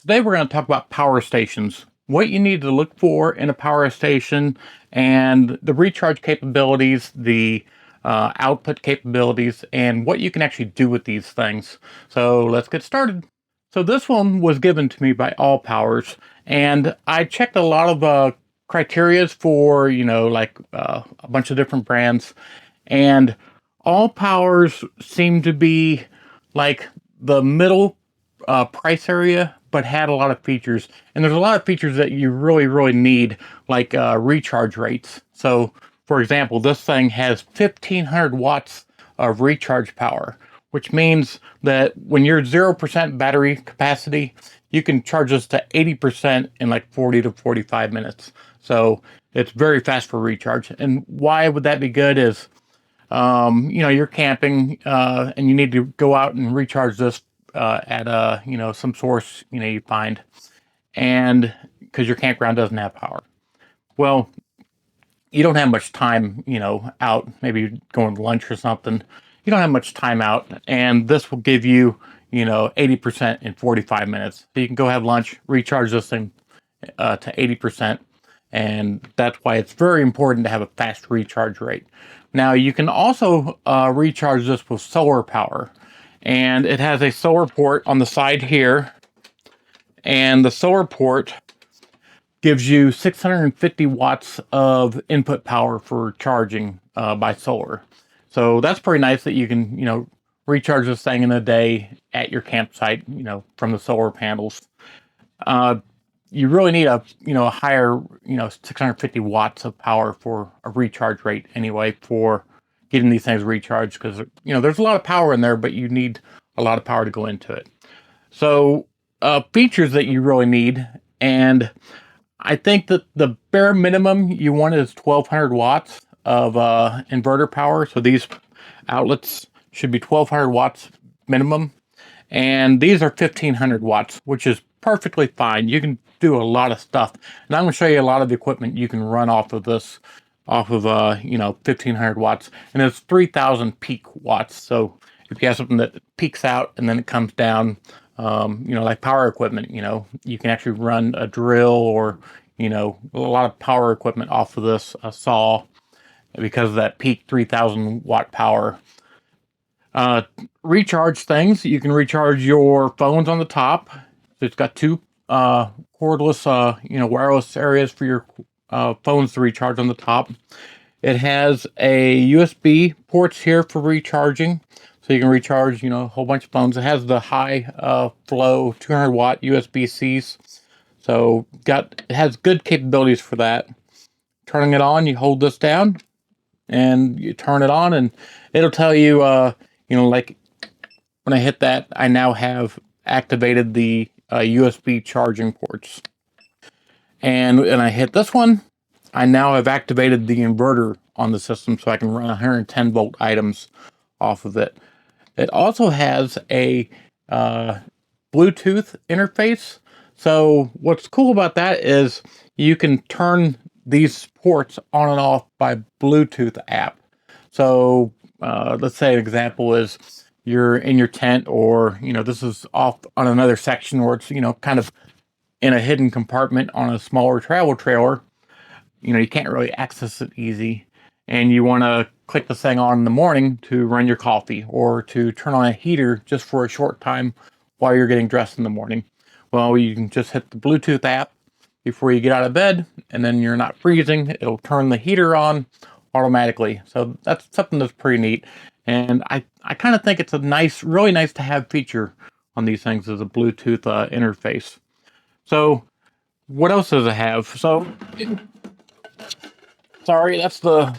Today we're going to talk about power stations, what you need to look for in a power station, and the recharge capabilities, the output capabilities, and what you can actually do with these things. So let's get started. So this one was given to me by ALLPOWERS, and I checked a lot of criterias for, like a bunch of different brands, and ALLPOWERS seemed to be like the middle price area, but had a lot of features. And there's a lot of features that you really need, like recharge rates. So for example, this thing has 1500 watts of recharge power, which means that when you're 0% battery capacity, you can charge this to 80% in like 40 to 45 minutes. So it's very fast for recharge. And why would that be good is, you're camping and you need to go out and recharge this at some source you find, and because your campground doesn't have power. Well, you don't have much time out, maybe going to lunch or something. You don't have much time out, and this will give you 80% in 45 minutes. So you can go have lunch, recharge this thing to 80%, and that's why it's very important to have a fast recharge rate. Now you can also recharge this with solar power, and it has a solar port on the side here, and the solar port gives you 650 watts of input power for charging by solar. So that's pretty nice that you can recharge this thing in a day at your campsite from the solar panels. You really need a higher 650 watts of power for a recharge rate anyway for getting these things recharged, because there's a lot of power in there, but you need a lot of power to go into it. So features that you really need, and I think that the bare minimum you want is 1200 watts of inverter power. So these outlets should be 1200 watts minimum, and these are 1500 watts, which is perfectly fine. You can do a lot of stuff, and I'm going to show you a lot of the equipment you can run off of this, off of 1500 watts, and it's 3000 peak watts. So if you have something that peaks out and then it comes down, like power equipment, you can actually run a drill or a lot of power equipment off of this saw, because of that peak 3000 watt power. Recharge things, you can recharge your phones on the top. So it's got two cordless wireless areas for your phones to recharge on the top. It has a USB ports here for recharging, so you can recharge a whole bunch of phones. It has the high flow 200 watt USB-Cs, so it has good capabilities for that. Turning it on, you hold this down and you turn it on, and it'll tell you like when I hit that, I now have activated the USB charging ports. And when I hit this one, I now have activated the inverter on the system, so I can run 110 volt items off of it. It also has a Bluetooth interface. So what's cool about that is you can turn these ports on and off by Bluetooth app. So let's say an example is you're in your tent, or this is off on another section, or it's kind of in a hidden compartment on a smaller travel trailer. You can't really access it easy, and you want to click this thing on in the morning to run your coffee, or to turn on a heater just for a short time while you're getting dressed in the morning. Well, you can just hit the Bluetooth app before you get out of bed, and then you're not freezing. It'll turn the heater on automatically. So that's something that's pretty neat. And I kind of think it's a really nice to have feature on these things, as a Bluetooth interface. So what else does it have? So, sorry, that's the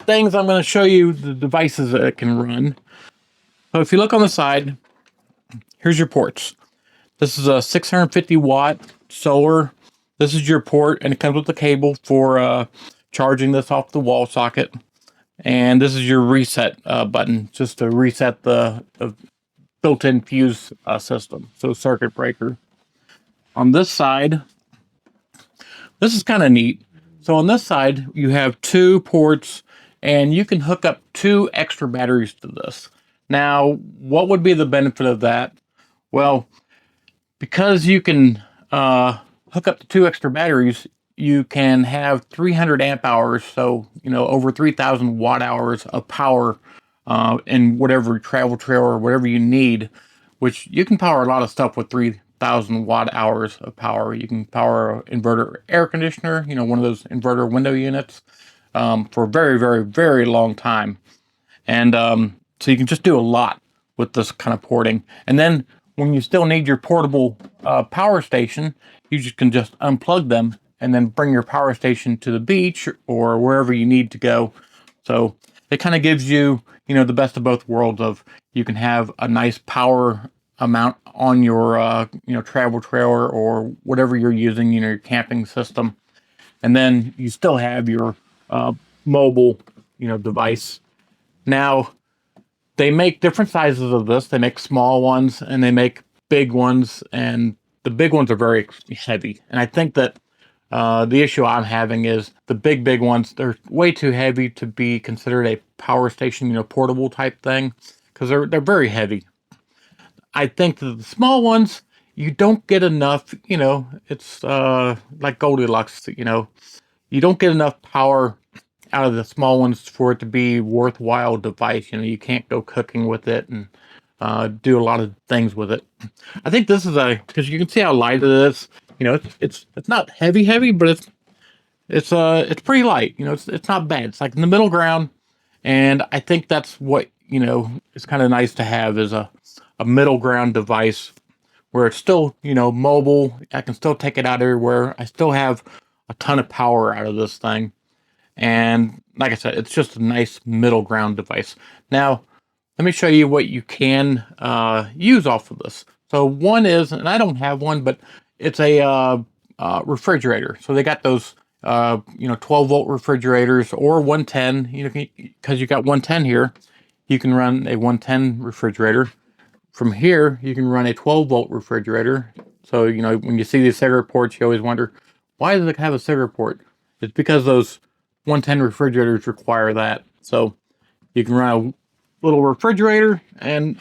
things I'm going to show you, the devices that it can run. So if you look on the side, here's your ports. This is a 650 watt solar. This is your port, and it comes with the cable for charging this off the wall socket. And this is your reset button, just to reset the built-in fuse system, so circuit breaker. On this side, this is kind of neat. So on this side, you have two ports, and you can hook up 2 extra batteries to this. Now, what would be the benefit of that? Well, because you can hook up the 2 extra batteries, you can have 300 amp hours, so over 3,000 watt hours of power in whatever travel trailer or whatever you need, which you can power a lot of stuff with 3,000 watt hours of power. You can power an inverter air conditioner, one of those inverter window units, for a very, very, very long time. And so you can just do a lot with this kind of porting. And then when you still need your portable power station, you just can just unplug them and then bring your power station to the beach or wherever you need to go. So it kind of gives you, the best of both worlds of you can have a nice power amount on your, travel trailer or whatever you're using, your camping system. And then you still have your mobile, device. Now, they make different sizes of this. They make small ones and they make big ones, and the big ones are very heavy. And I think that the issue I'm having is the big ones, they're way too heavy to be considered a power station, portable type thing, because they're very heavy. I think that the small ones, you don't get enough, it's like Goldilocks, you don't get enough power out of the small ones for it to be worthwhile device. You can't go cooking with it and do a lot of things with it. I think this is because you can see how light it is. It's not heavy, but it's pretty light. It's not bad. It's like in the middle ground, and I think that's what is kind of nice to have is a middle ground device where it's still mobile. I can still take it out everywhere. I still have a ton of power out of this thing. And like I said, it's just a nice middle ground device. Now, let me show you what you can use off of this. So one is, and I don't have one, but it's a refrigerator. So they got those 12-volt refrigerators or 110. Because you got 110 here, you can run a 110 refrigerator. From here, you can run a 12-volt refrigerator. So when you see these cigarette ports, you always wonder, why does it have a cigarette port? It's because those 110 refrigerators require that. So you can run a little refrigerator, and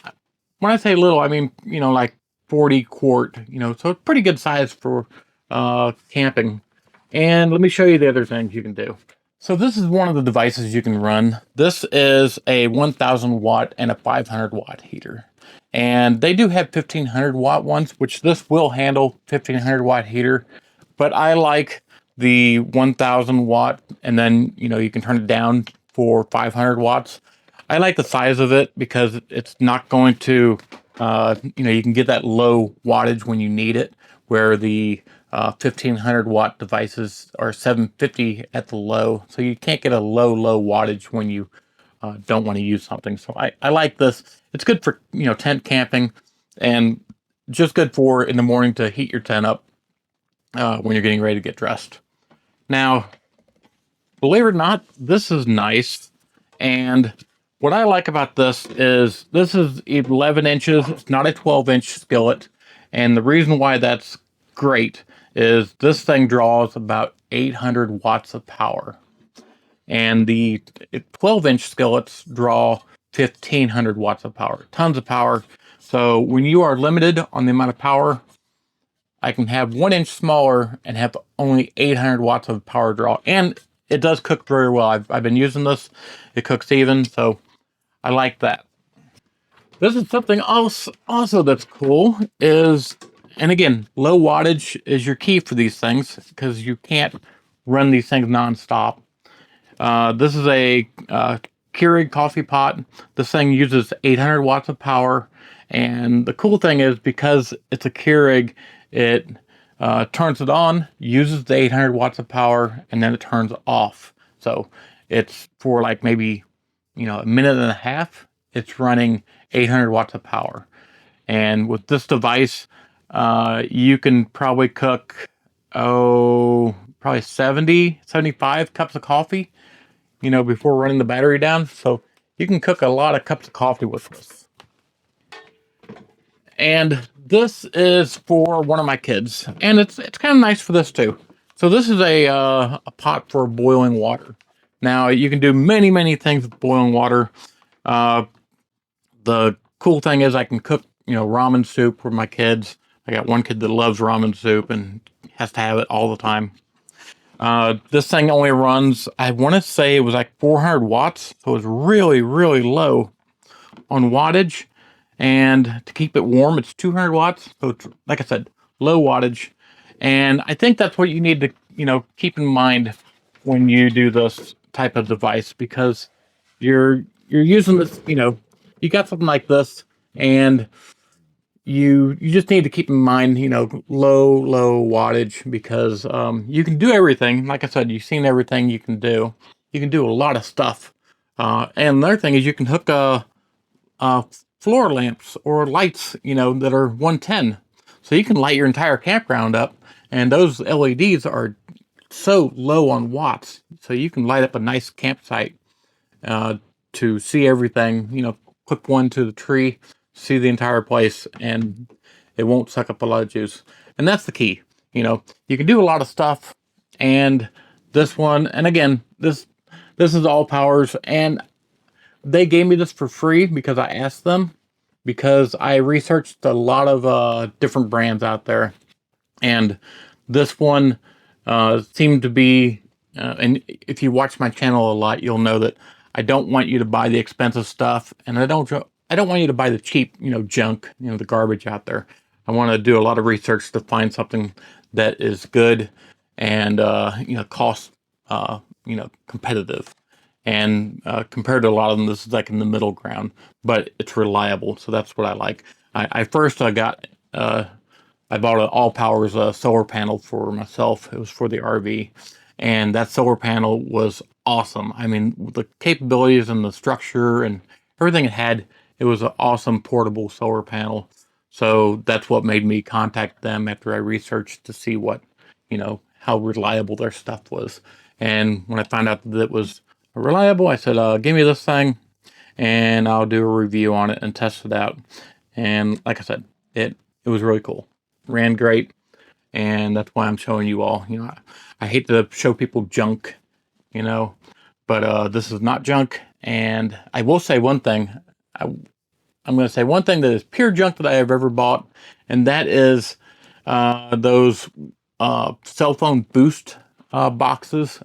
when I say little, I mean like 40 quart, so it's pretty good size for camping. And let me show you the other things you can do. So this is one of the devices you can run. This is a 1000 watt and a 500 watt heater, and they do have 1500 watt ones, which this will handle 1500 watt heater, but I like the 1000 watt, and then you can turn it down for 500 watts. I like the size of it because it's not going to you can get that low wattage when you need it, where the 1500 watt devices are 750 at the low, so you can't get a low wattage when you don't want to use something. So I like this. It's good for tent camping, and just good for in the morning to heat your tent up when you're getting ready to get dressed. Now, believe it or not, this is nice. And what I like about this is 11 inches. It's not a 12-inch skillet. And the reason why that's great is this thing draws about 800 watts of power. And the 12-inch skillets draw 1,500 watts of power. Tons of power. So when you are limited on the amount of power, I can have 1 inch smaller and have only 800 watts of power draw. And it does cook very well. I've been using this. It cooks even, so I like that. This is something else also that's cool is, and again, low wattage is your key for these things because you can't run these things nonstop. This is a Keurig coffee pot. This thing uses 800 watts of power. And the cool thing is, because it's a Keurig, it turns it on, uses the 800 watts of power, and then it turns off. So it's for like maybe, a minute and a half, it's running 800 watts of power. And with this device, you can probably cook, probably 70, 75 cups of coffee, before running the battery down. So you can cook a lot of cups of coffee with this. And this is for one of my kids, and it's kind of nice for this too. So this is a pot for boiling water. Now you can do many things with boiling water. The cool thing is I can cook ramen soup for my kids. I got one kid that loves ramen soup and has to have it all the time. This thing only runs, I want to say it was like 400 watts. So it's really, really low on wattage. And to keep it warm, it's 200 watts. So it's, like I said, low wattage. And I think that's what you need to, keep in mind when you do this type of device, because you're using this, you got something like this, and you just need to keep in mind, low wattage, because you can do everything. Like I said, you've seen everything you can do. You can do a lot of stuff. And another thing is you can hook floor lamps or lights, that are 110. So you can light your entire campground up, and those LEDs are so low on watts. So you can light up a nice campsite to see everything, clip one to the tree, see the entire place, and it won't suck up a lot of juice. And that's the key. You can do a lot of stuff, and this one, and again, this is ALLPOWERS, and they gave me this for free because I asked them, because I researched a lot of different brands out there, and this one seemed to be, and if you watch my channel a lot, you'll know that I don't want you to buy the expensive stuff, and I don't want you to buy the cheap, junk, the garbage out there. I want to do a lot of research to find something that is good and cost competitive. And compared to a lot of them, this is like in the middle ground, but it's reliable. So that's what I like. I first I bought an ALLPOWERS solar panel for myself. It was for the RV, and that solar panel was awesome. I mean, the capabilities and the structure and everything it had, it was an awesome portable solar panel. So that's what made me contact them after I researched to see what, how reliable their stuff was. And when I found out that it was reliable, I said, give me this thing and I'll do a review on it and test it out. And like I said, it was really cool. Ran great. And that's why I'm showing you all. I hate to show people junk, but this is not junk. And I will say one thing. I'm going to say one thing that is pure junk that I have ever bought, and that is those cell phone boost boxes.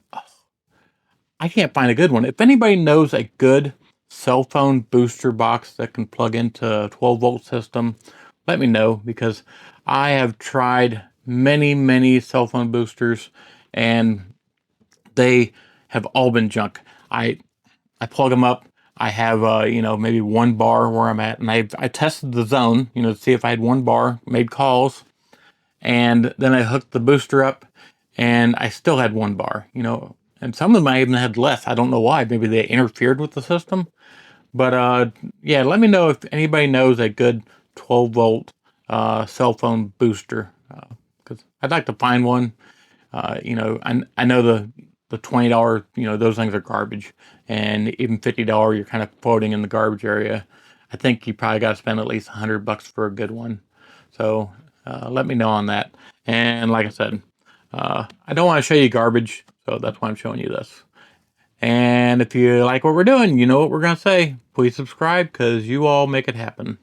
I can't find a good one. If anybody knows a good cell phone booster box that can plug into a 12-volt system, let me know, because I have tried many cell phone boosters and they have all been junk. I plug them up. I have maybe 1 bar where I'm at, and I tested the zone, to see if I had 1 bar, made calls, and then I hooked the booster up and I still had 1 bar, and some of them I even had less. I don't know why. Maybe they interfered with the system. But yeah, let me know if anybody knows a good 12-volt cell phone booster, because I'd like to find one. I know the $20, those things are garbage, and even $50, you're kind of floating in the garbage area. I think you probably got to spend at least $100 for a good one. So let me know on that. And like I said, I don't want to show you garbage, so that's why I'm showing you this. And if you like what we're doing, you know what we're going to say. Please subscribe, because you all make it happen.